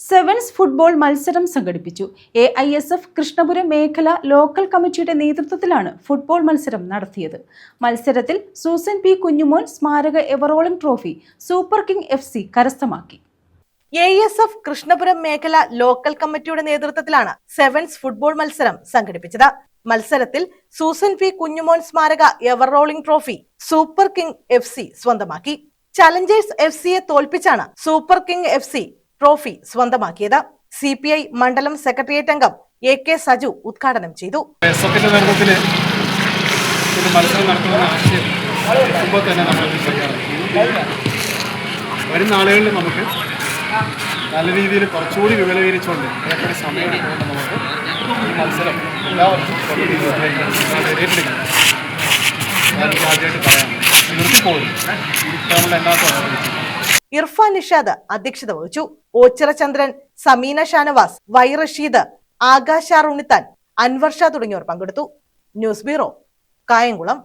Sevens football മത്സരം സംഘടിപ്പിച്ചു. AISF Krishnapuram മേഖല ലോക്കൽ കമ്മിറ്റിയുടെ നേതൃത്വത്തിലാണ് ഫുട്ബോൾ മത്സരം നടത്തിയത്. മത്സരത്തിൽ സൂസൻ പി കുഞ്ഞുമോൻ സ്മാരക ever-rolling trophy super king FC കരസ്ഥമാക്കി. AISF കൃഷ്ണപുരം മേഖല ലോക്കൽ കമ്മിറ്റിയുടെ നേതൃത്വത്തിലാണ് സെവൻസ് ഫുട്ബോൾ മത്സരം സംഘടിപ്പിച്ചത്. മത്സരത്തിൽ സൂസൻ പി കുഞ്ഞുമോൻ സ്മാരക ever-rolling trophy super king FC സ്വന്തമാക്കി. ചലഞ്ചേഴ്സ് FCയെ തോൽപ്പിച്ചാണ് സൂപ്പർ കിങ് FC ട്രോഫി സ്വന്തമാക്കിയത്. CPI മണ്ഡലം സെക്രട്ടേറിയറ്റ് അംഗം AK സജു ഉദ്ഘാടനം ചെയ്തു. വരുന്ന ആളുകളിൽ നമുക്ക് നല്ല രീതിയിൽ കുറച്ചുകൂടി വിപുലീകരിച്ചുകൊണ്ട് ഏറെ സമയം എടുത്തുകൊണ്ട് നമുക്ക് ഈ മത്സരം എല്ലാവർക്കും ഏറ്റെടുക്കണം. ആദ്യമായിട്ട് പറയാം, നിർത്തിപ്പോകും നമ്മുടെ എല്ലാവർക്കും. ഇർഫാൻ നിഷാദ് അധ്യക്ഷത വഹിച്ചു. ഓച്ചിറ ചന്ദ്രൻ, സമീന ഷാനവാസ്, വൈ റഷീദ്, ആകാശാർ ഉണ്ണിത്താൻ, അൻവർ ഷാ തുടങ്ങിയവർ പങ്കെടുത്തു. News bureau, Kayamkulam.